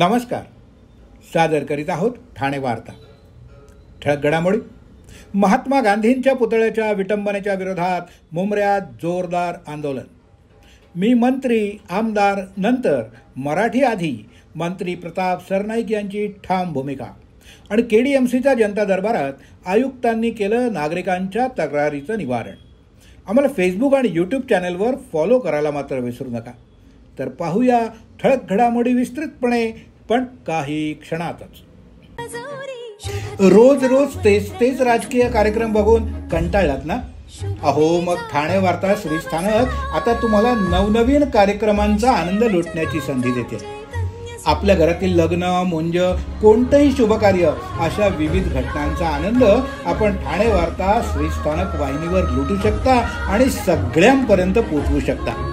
नमस्कार. सादर करीत आहोत ठाणे वार्ता. ठळक घडामोडी. महात्मा गांधींच्या पुतळ्याच्या विटंबनेच्या विरोधात मुंबऱ्यात जोरदार आंदोलन. मी मंत्री आमदार नंतर, मराठी आधी, मंत्री प्रताप सरनाईक यांची ठाम भूमिका. आणि KDMCच्या जनता दरबारात आयुक्तांनी केलं नागरिकांच्या तक्रारीचं निवारण. आम्हाला फेसबुक आणि यूट्यूब चॅनलवर फॉलो करायला मात्र विसरू नका. तर पाहूया ठळक घडामोडी विस्तृतपणे, पण काही क्षणातच. रोज रोज तेच राजकीय कार्यक्रम बघून कंटाळलात ना? अहो, मग ठाणे वार्ता श्रीस्थानक आता तुम्हाला नवनवीन कार्यक्रमांचा आनंद लुटण्याची संधी देते. आपल्या घरातील लग्न, मुंज, कोणतंही शुभकार्य अशा विविध घटनांचा आनंद आपण ठाणे वार्ता श्रीस्थानक वाहिनीवर लुटू शकता आणि सगळ्यांपर्यंत पोहोचवू शकता.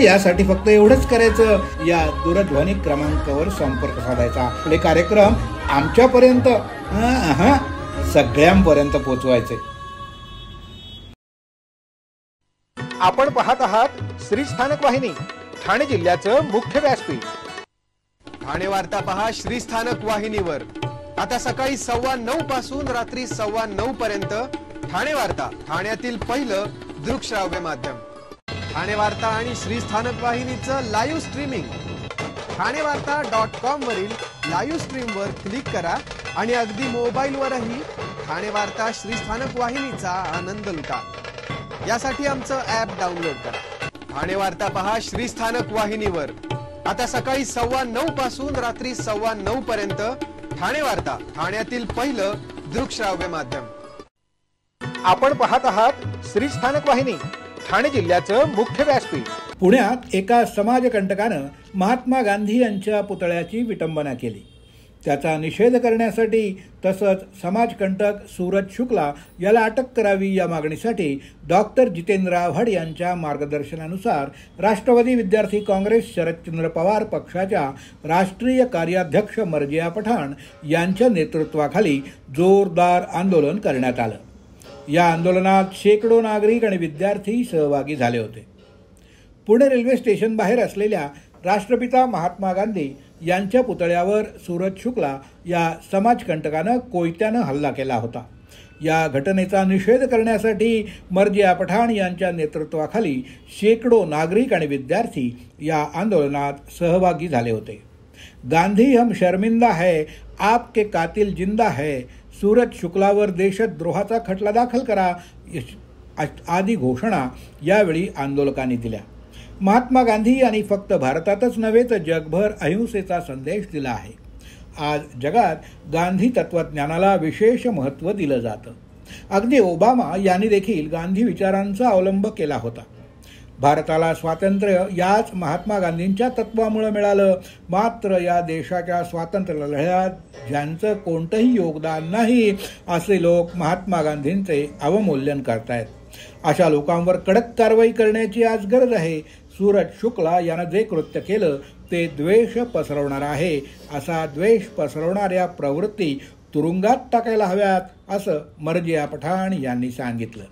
यासाठी फक्त एवढंच करायचं, या दूरध्वनी क्रमांकावर संपर्क साधायचा. आपले कार्यक्रम आमच्यापर्यंत सगळ्यांपर्यंत पोहोचवायचे. आपण पाहत आहात श्रीस्थानक वाहिनी, ठाणे जिल्ह्याचं मुख्य व्यासपीठ. ठाणे वार्ता पहा श्रीस्थानक वाहिनीवर. आता सकाळी 9:15 पासून रात्री 9:15 पर्यंत ठाणे वार्ता, ठाण्यातील पहिलं दृकश्राव्य माध्यम. ठाणे वार्ता आणि श्रीस्थानक वाहिनीचं लाईव्ह स्ट्रीमिंग. ठाणेवार्ता.com वरील लाईव्ह स्ट्रीमवर क्लिक करा आणि अगदी मोबाईलवरही ठाणे वार्ता श्रीस्थानक वाहिनीचा आनंद लुटा. यासाठी आमचं ॲप डाउनलोड करा. ठाणे वार्ता पहा श्रीस्थानक वाहिनीवर. आता सकाळी 9:15 पासून रात्री 9:15 पर्यंत ठाणे वार्ता, ठाण्यातील पहिलं दृकश्राव्य माध्यम. आपण पाहत आहात श्रीस्थानक वाहिनी, ठाणे जिल्ह्याचं मुख्य व्यासपीठ. पुण्यात एका समाजकंटकानं महात्मा गांधी यांच्या पुतळ्याची विटंबना केली. त्याचा निषेध करण्यासाठी तसंच समाजकंटक सूरज शुक्ला याला अटक करावी या मागणीसाठी डॉक्टर जितेंद्र आव्हाड यांच्या मार्गदर्शनानुसार राष्ट्रवादी विद्यार्थी काँग्रेस शरदचंद्र पवार पक्षाच्या राष्ट्रीय कार्याध्यक्ष मर्जिया पठाण यांच्या नेतृत्वाखाली जोरदार आंदोलन करण्यात आलं. या आंदोलनात शेकडो नागरिक आणि विद्यार्थी सहभागी झाले होते. पुणे रेल्वे स्टेशन बाहेर असलेल्या राष्ट्रपिता महात्मा गांधी यांच्या पुतळ्यावर सूरज शुक्ला या समाजकंटकानं कोयत्यानं हल्ला केला होता. या घटनेचा निषेध करण्यासाठी मर्जिया पठाण यांच्या नेतृत्वाखाली शेकडो नागरिक आणि विद्यार्थी या आंदोलनात सहभागी झाले होते. गांधी हम शर्मिंदा है, आपके कातिल जिंदा है, सूरज शुक्लावर देशद्रोहाचा खटला दाखल करा आदी घोषणा यावेळी आंदोलकांनी दिल्या. महात्मा गांधी यांनी फक्त भारतातच नव्हे तर जगभर अहिंसेचा संदेश दिला आहे. आज जगात गांधी तत्वज्ञानाला विशेष महत्त्व दिलं जातं. अगदी ओबामा यांनी देखील गांधी विचारांचा अवलंब केला होता. भारताला स्वातंत्र्य याच महात्मा गांधींच्या तत्वामुळे मिळालं. मात्र या देशाच्या स्वातंत्र्य लढ्यात ज्यांचं कोणतंही योगदान नाही असे लोक महात्मा गांधींचे अवमूल्यन करतायत. अशा लोकांवर कडक कारवाई करण्याची आज गरज आहे. सूरज शुक्ला यानं जे कृत्य केलं ते द्वेष पसरवणार आहे. असा द्वेष पसरवणाऱ्या प्रवृत्ती तुरुंगात टाकायला हव्यात असं मर्जिया पठाण यांनी सांगितलं.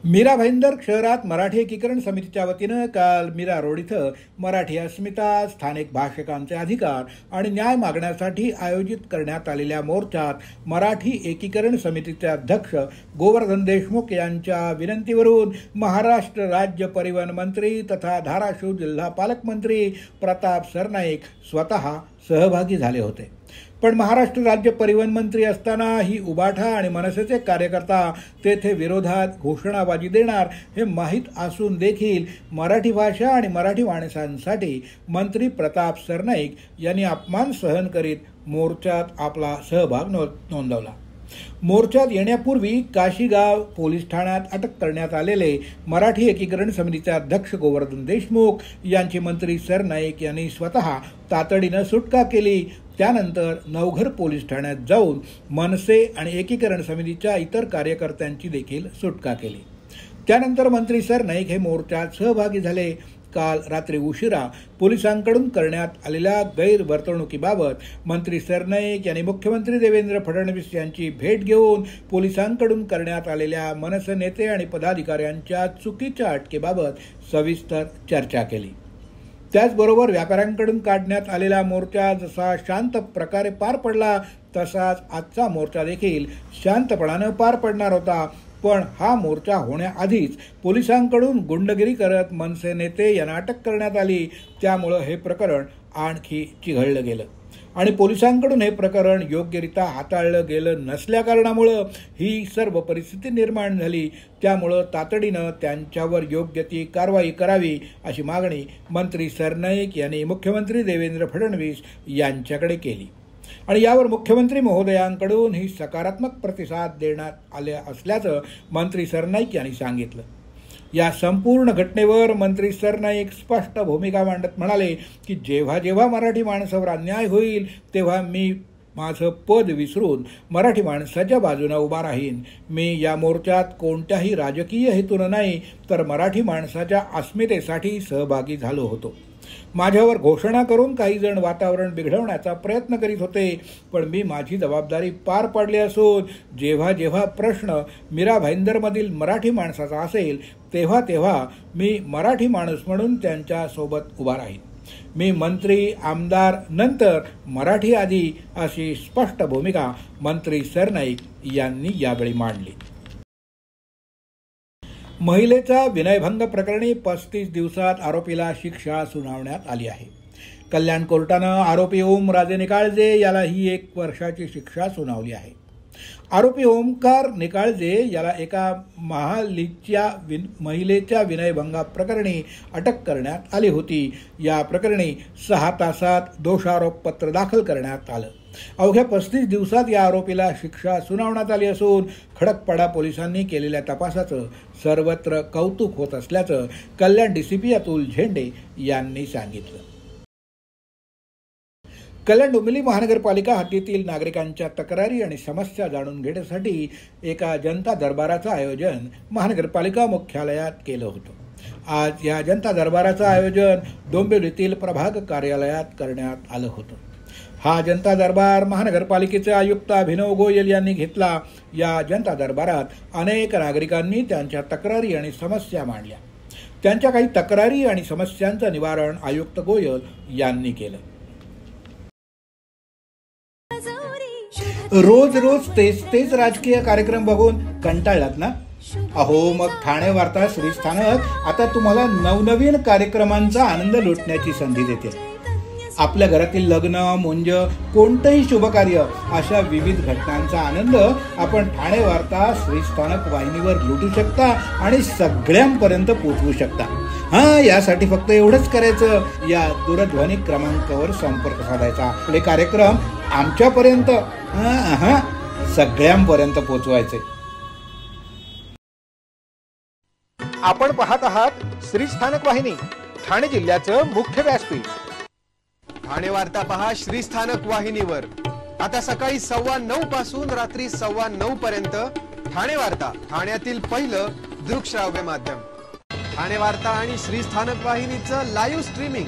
मीरा भाईंदर शहरात मराठी एकीकरण समितीच्या वतीनं काल मीरा रोड इथं मराठी अस्मिता, स्थानिक भाषकांचे अधिकार आणि न्याय मागण्यासाठी आयोजित करण्यात आलेल्या मोर्चात मराठी एकीकरण समितीचे अध्यक्ष गोवर्धन देशमुख यांच्या विनंतीवरून महाराष्ट्र राज्य परिवहन मंत्री तथा धाराशिव जिल्हा पालकमंत्री प्रताप सरनाईक स्वतः सहभागी झाले होते. पण महाराष्ट्र राज्य परिवहन मंत्री असताना ही उबाठा आणि मनसेचे कार्यकर्ता तेथे विरोधात घोषणाबाजी देणार हे माहीत असून देखील मराठी भाषा आणि मराठी माणसांसाठी मंत्री प्रताप सरनाईक यांनी अपमान सहन करीत मोर्चात आपला सहभाग नोंदवला. मोर्चात येण्यापूर्वी काशीगाव पोलीस ठाण्यात अटक करण्यात आलेले मराठी एकीकरण समितीचे अध्यक्ष गोवर्धन देशमुख यांची मंत्री सरनाईक यांनी स्वतः तातडीनं सुटका केली. त्यानंतर नवघर पोलीस ठाण्यात जाऊन मनसे आणि एकीकरण समितीच्या इतर कार्यकर्त्यांची देखील सुटका केली. त्यानंतर मंत्री सरनाईक हे मोर्चात सहभागी झाले. काल रात्री उशिरा पोलिसांकडून करण्यात आलेल्या गैरवर्तणुकीबाबत मंत्री सरनाईक यांनी मुख्यमंत्री देवेंद्र फडणवीस यांची भेट घेऊन पोलिसांकडून करण्यात आलेल्या मनसे नेते आणि पदाधिकाऱ्यांच्या चुकीच्या अटकेबाबत सविस्तर चर्चा केली. त्याचबरोबर व्यापाऱ्यांकडून काढण्यात आलेला मोर्चा जसा शांत प्रकारे पार पडला तसाच आजचा मोर्चा देखील शांतपणानं पार पडणार होता. पण हा मोर्चा होण्याआधीच पोलिसांकडून गुंडगिरी करत मनसे नेते यांना अटक करण्यात आली. त्यामुळं हे प्रकरण आणखी चिघळलं गेलं आणि पोलिसांकडून हे प्रकरण योग्यरित्या हाताळलं गेलं नसल्या कारणामुळं ही सर्व परिस्थिती निर्माण झाली. त्यामुळं तातडीनं त्यांच्यावर योग्य ती कारवाई करावी अशी मागणी मंत्री सरनाईक यांनी मुख्यमंत्री देवेंद्र फडणवीस यांच्याकडे केली आणि यावर मुख्यमंत्री महोदयांकडून ही सकारात्मक प्रतिसाद देण्यात आले असल्याचं मंत्री सरनाईक यांनी सांगितलं. या संपूर्ण घटनेवर मंत्री सरनाईक स्पष्ट भूमिका मांडत म्हणाले की जेव्हा जेव्हा मराठी माणसावर अन्याय होईल तेव्हा मी माझं पद विसरून मराठी माणसाच्या बाजूने उभा राहीन. मी या मोर्चात कोणत्याही राजकीय हेतून नाही तर मराठी माणसाच्या अस्मितेसाठी सहभागी झालो होतो. माझ्यावर घोषणा करून काही जण वातावरण बिघडवण्याचा प्रयत्न करीत होते, पण मी माझी जबाबदारी पार पाडली असून जेव्हा जेव्हा प्रश्न मीरा भाईंदरमधील मराठी माणसाचा असेल तेव्हा तेव्हा मी मराठी माणूस म्हणून त्यांच्या सोबत उभा राहीन. मी मंत्री आमदार नंतर मराठी आधी अशी स्पष्ट भूमिका मंत्री सरनाईक यांनी यावेळी मांडली. महिलेचा विनयभंग प्रकरणी 35 दिवसात आरोपीला शिक्षा सुनावण्यात आली आहे. कल्याण कोर्टानं आरोपी ओमराजे निकाळजे याला ही 1 वर्षाची शिक्षा सुनावली आहे. आरोपी ओमकार निकाळजे याला एका महालीच्या महिलेच्या विनयभंगाप्रकरणी अटक करण्यात आली होती. या प्रकरणी 6 तासात दोषारोपपत्र दाखल करण्यात आलं. अवघ्या 35 दिवसात या आरोपीला शिक्षा सुनावण्यात आली असून खडकपाडा पोलिसांनी केलेल्या तपासाचं सर्वत्र कौतुक होत असल्याचं कल्याण डीसीपी अतुल झेंडे यांनी सांगितलं. कल्याण डोंबिवली महानगरपालिका हद्दीतील नागरिकांच्या तक्रारी आणि समस्या जाणून घेण्यासाठी एका जनता दरबाराचं आयोजन महानगरपालिका मुख्यालयात केलं होतं. आज या जनता दरबाराचं आयोजन डोंबिवलीतील प्रभाग कार्यालयात करण्यात आलं होतं. हा जनता दरबार महानगरपालिकेचे आयुक्त अभिनव गोयल यांनी घेतला. या जनता दरबारात अनेक नागरिकांनी त्यांच्या तक्रारी आणि समस्या मांडल्या. त्यांच्या काही तक्रारी आणि समस्यांचं निवारण आयुक्त गोयल यांनी केलं. रोज रोज तेच राजकीय कार्यक्रम बघून कंटाळलात ना? अहो मग ठाणे वार्ता श्रीस्थानक आता तुम्हाला नवनवीन कार्यक्रमांचा आनंद लुटण्याची संधी देते. आपल्या घरातील लग्न मुंज कोणतंही शुभकार्य अशा विविध घटनांचा आनंद आपण ठाणे वार्ता श्रीस्थानक वाहिनीवर लुटू शकता आणि सगळ्यांपर्यंत पोहोचवू शकता. यासाठी फक्त एवढंच करायचं, या दूरध्वनी क्रमांकावर संपर्क साधायचा. आपले कार्यक्रम आमच्यापर्यंत सगळ्यांपर्यंत पोहोचवायचे. आपण पाहत आहात श्रीस्थानक वाहिनी, ठाणे जिल्ह्याचं मुख्य व्यासपीठ. ठाणे वार्ता पहा श्रीस्थानक वाहिनीवर. आता सकाळी 9:15 पासून रात्री 9:15 पर्यंत ठाणे वार्ता, ठाण्यातील पहिलं दृकश्राव्य माध्यम. ठाणे वार्ता आणि श्रीस्थानक वाहिनीचं लाईव्ह स्ट्रीमिंग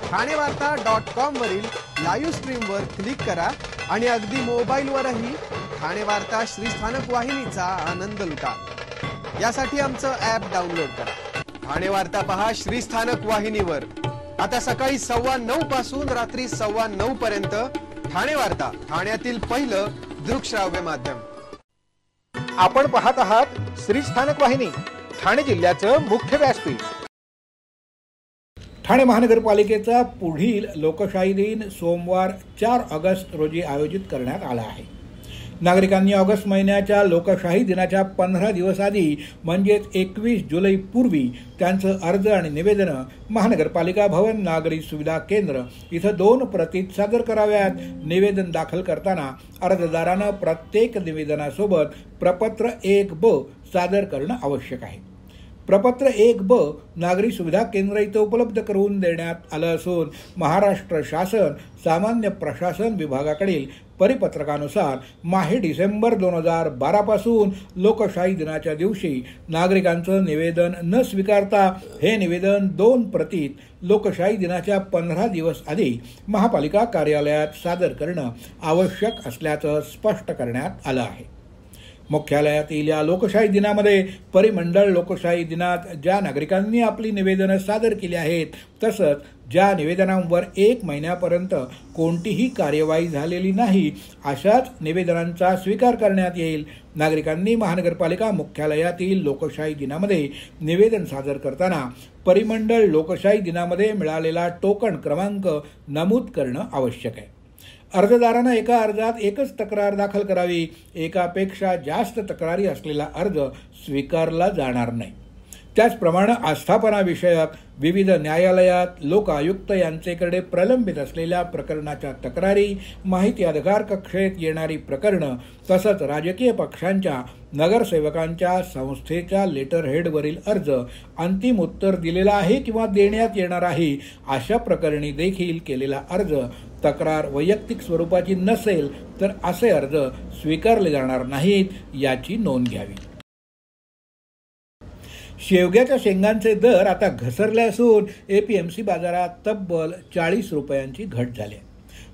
ठाणेवार्ता.com वरील लाईव्ह स्ट्रीमवर क्लिक करा आणि अगदी मोबाईलवरही ठाणे वार्ता श्रीस्थानक वाहिनीचा आनंद लुटा. यासाठी आमचं ॲप डाउनलोड करा. ठाणे वार्ता पहा श्रीस्थानक वाहिनीवर. आता सकाळी 9:15 पासून रात्री 9:15 पर्यंत ठाणे वार्ता, ठाण्यातील पहिलं दृकश्राव्य माध्यम. आपण पाहत आहात श्रीस्थानक वाहिनी, ठाणे जिल्ह्याचं मुख्य व्यासपीठ. ठाणे महानगरपालिकेचा पुढील लोकशाही दिन सोमवार 4 ऑगस्ट रोजी आयोजित करण्यात आला आहे. नागरिकांनी ऑगस्ट महिन्याच्या लोकशाही दिनाच्या 15 दिवस आधी म्हणजेच 21 जुलै पूर्वी त्यांचं अर्ज आणि निवेदनं महानगरपालिका भवन नागरी सुविधा केंद्र इथं 2 प्रतीत सादर कराव्यात. निवेदन दाखल करताना अर्जदारानं प्रत्येक निवेदनासोबत प्रपत्र 1B सादर करणं आवश्यक आहे. प्रपत्र 1B नागरी सुविधा केंद्र इथं उपलब्ध करून देण्यात आलं असून महाराष्ट्र शासन सामान्य प्रशासन विभागाकडील परिपत्रकानुसार माहे डिसेंबर 2012 पासून लोकशाही दिनाच्या दिवशी नागरिकांचं निवेदन न स्वीकारता हे निवेदन 2 प्रतीत लोकशाही दिनाच्या 15 दिवस आधी महापालिका कार्यालयात सादर करणं आवश्यक असल्याचं स्पष्ट करण्यात आलं आहे. मुख्यालयातील या लोकशाही दिनामध्ये परिमंडळ लोकशाही दिनात ज्या नागरिकांनी आपली निवेदनं सादर केली आहेत, तसंच ज्या निवेदनांवर 1 महिन्यापर्यंत कोणतीही कार्यवाही झालेली नाही, अशाच निवेदनांचा स्वीकार करण्यात येईल. नागरिकांनी महानगरपालिका मुख्यालयातील लोकशाही दिनामध्ये निवेदन सादर करताना परिमंडळ लोकशाही दिनामध्ये मिळालेला टोकन क्रमांक नमूद करणं आवश्यक आहे. अर्जदारानं एका अर्जात एकच तक्रार दाखल करावी. एकापेक्षा जास्त तक्रारी असलेला अर्ज स्वीकारला जाणार नाही. त्याचप्रमाणे आस्थापना विषयक विविध न्यायालयात लोक आयुक्त यांचेकडे प्रलंबित असलेल्या प्रकरणाच्या तक्रारी, माहिती अधिकार कक्षेत येणारी प्रकरणं, तसंच राजकीय पक्षांच्या नगरसेवकांच्या संस्थेच्या लेटरहेडवरील अर्ज अंतिम उत्तर दिलेलं आहे किंवा देण्यात येणार आहे अशा प्रकरणी देखील केलेला अर्ज तक्रार वैयक्तिक स्वरूपाची नसेल तर असे अर्ज स्वीकारले जाणार नाहीत, याची नोंद घ्यावी. शेवग्याच्या शेंगांचे दर आता घसरले असून एपीएमसी बाजारात तब्बल 40 रुपयांची घट झाली.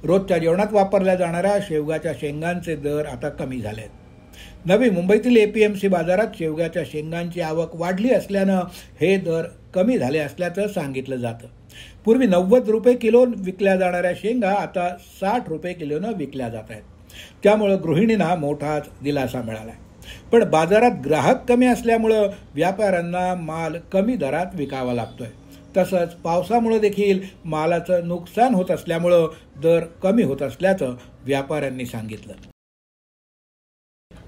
रोजच्या जेवणात वापरल्या जाणाऱ्या शेवग्याच्या शेंगांचे दर आता कमी झाले आहेत. नवी मुंबईतील एपीएमसी बाजारात शेवग्याच्या शेंगांची आवक वाढली असल्यानं हे दर कमी झाले असल्याचं सांगितलं जातं. पूर्वी 90 रुपये किलो विकल्या जाणाऱ्या शेंगा आता 60 रुपये किलोनं विकल्या जात आहेत. त्यामुळे गृहिणींना मोठाच दिलासा मिळाला आहे. पण बाजारात ग्राहक कमी असल्यामुळं व्यापाऱ्यांना माल कमी दरात विकावा लागतोय. तसंच पावसामुळे देखील मालाचं नुकसान होत असल्यामुळं दर कमी होत असल्याचं व्यापाऱ्यांनी सांगितलं.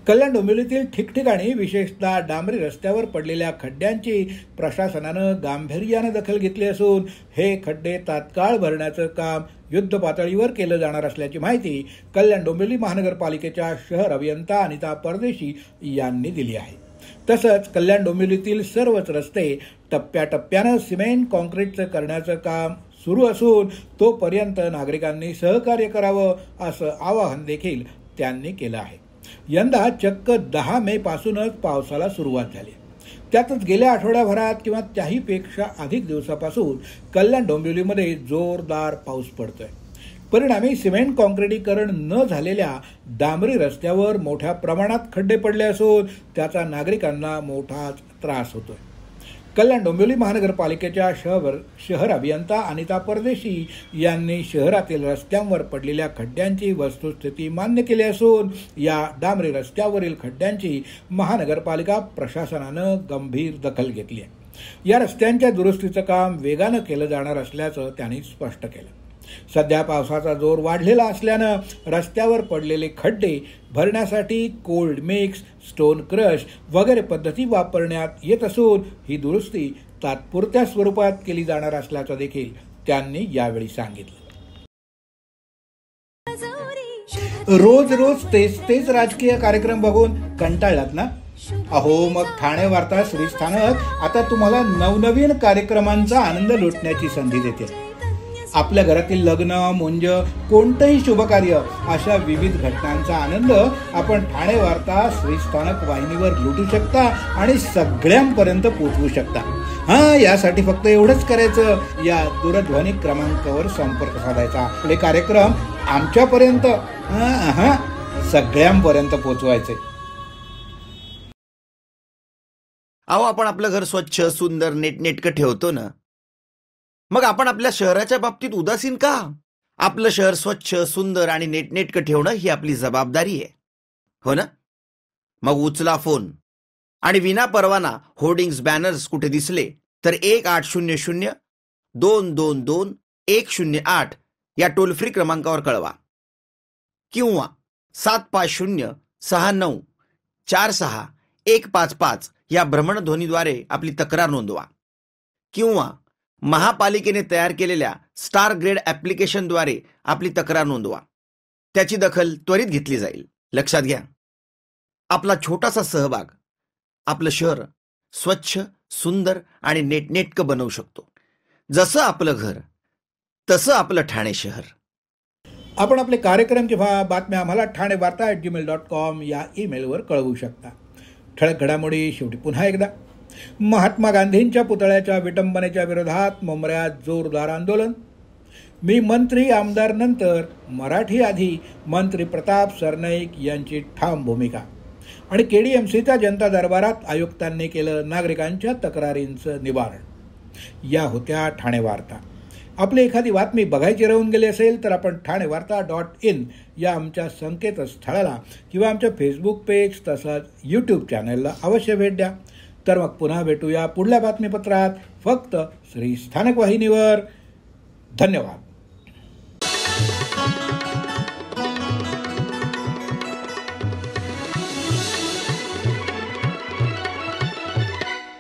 कल्याण डोंबिवलीतील ठिकठिकाणी विशेषतः डांबरी रस्त्यावर पडलेल्या खड्ड्यांची प्रशासनानं गांभीर्यानं दखल घेतली असून हे खड्डे तात्काळ भरण्याचं काम युद्ध पातळीवर केलं जाणार असल्याची माहिती कल्याण डोंबिवली महानगरपालिकेच्या शहर अभियंता अनिता परदेशी यांनी दिली आहे. तसंच कल्याण डोंबिवलीतील सर्वच रस्ते टप्प्याटप्प्यानं सिमेंट कॉन्क्रीटचं करण्याचं काम सुरू असून तोपर्यंत नागरिकांनी सहकार्य करावं असं आवाहन देखील त्यांनी केलं आहे. यंदा चक्क 10 मे पासूनच पावसाला सुरुवात झाली. त्यातच गेल्या आठवड्याभरात किंवा त्याहीपेक्षा अधिक दिवसापासून कल्याण डोंबिवलीमध्ये जोरदार पाऊस पडतोय. परिणामी सिमेंट कॉन्क्रिटीकरण न झालेल्या डांबरी रस्त्यावर मोठ्या प्रमाणात खड्डे पडले असून त्याचा नागरिकांना मोठाच त्रास होतोय. कल्याण डोंबिवली महानगरपालिकेच्या शहर अभियंता अनिता परदेशी यांनी शहरातील रस्त्यांवर पडलेल्या खड्ड्यांची वस्तुस्थिती मान्य केली असून या डांबरी रस्त्यावरील खड्ड्यांची महानगरपालिका प्रशासनानं गंभीर दखल घेतली आहे. या रस्त्यांच्या दुरुस्तीचं काम वेगानं केलं जाणार असल्याचं त्यांनी स्पष्ट केलं. सध्या पावसाचा जोर वाढलेला असल्यानं रस्त्यावर पडलेले खड्डे भरण्यासाठी कोल्ड मिक्स, स्टोन क्रश वगैरे पद्धती वापरण्यात येत असून ही दुरुस्ती तात्पुरत्या स्वरूपात केली जाणार असल्याचं देखील त्यांनी यावेळी सांगितलं. रोज रोज तेच राजकीय कार्यक्रम बघून कंटाळलात ना? अहो, मग ठाणे वार्ता श्रीस्थानक आता तुम्हाला नवनवीन कार्यक्रमांचा आनंद लुटण्याची संधी देते. आपल्या घरातील लग्न, मुंज, कोणतंही शुभकार्य अशा विविध घटनांचा आनंद आपण ठाणे वार्ता श्रीस्थानक वाहिनीवर लुटू शकता आणि सगळ्यांपर्यंत पोहोचवू शकता. यासाठी फक्त एवढंच करायचं, या दूरध्वनी क्रमांकावर संपर्क साधायचा. आपले कार्यक्रम आमच्यापर्यंत सगळ्यांपर्यंत पोहोचवायचे. अहो, आपण आपलं घर स्वच्छ, सुंदर, नेटनेटकं ठेवतो ना, मग आपण आपल्या शहराच्या बाबतीत उदासीन का? आपलं शहर स्वच्छ, सुंदर आणि नेटनेटकं ठेवणं ही आपली जबाबदारी आहे, हो ना? मग उचला फोन आणि विना परवाना होर्डिंग्स, बॅनर्स कुठे दिसले तर 1800-222-108 या टोल फ्री क्रमांकावर कळवा किंवा 7506946-155 या भ्रमणध्वनीद्वारे आपली तक्रार नोंदवा किंवा महापालिकेने तयार केलेल्या स्टार ग्रेड ॲप्लिकेशनद्वारे आपली तक्रार नोंदवा. त्याची दखल त्वरित घेतली जाईल. लक्षात घ्या, आपला छोटासा सहभाग आपलं शहर स्वच्छ, सुंदर आणि नेटनेटकं बनवू शकतो. जसं आपलं घर तसं आपलं ठाणे शहर. आपण आपले कार्यक्रम किंवा बातम्या आम्हाला ठाणेवार्ता@gmail.com या ईमेलवर कळवू शकता. ठळक घडामोडी शेवटी पुन्हा एकदा. महात्मा गांधींच्या पुतळ्याच्या विटंबनेच्या विरोधात मुंबऱ्यात जोरदार आंदोलन. मी मंत्री आमदार नंतर मराठी आधी, मंत्री प्रताप सरनाईक यांची ठाम भूमिका. आणि KDMCच्या जनता दरबारात आयुक्तांनी केलं नागरिकांच्या तक्रारींचं निवारण. या होत्या ठाणे वार्ता. आपली एखादी बातमी बघायची राहून गेली असेल तर आपण ThaneWarta.in या आमच्या संकेतस्थळाला किंवा आमच्या फेसबुक पेज तसंच YouTube चॅनलला अवश्य भेट द्या. तर मग पुन्हा भेटूया पुढल्या बातमीपत्रात फक्त श्री स्थानक वाहिनीवर. धन्यवाद.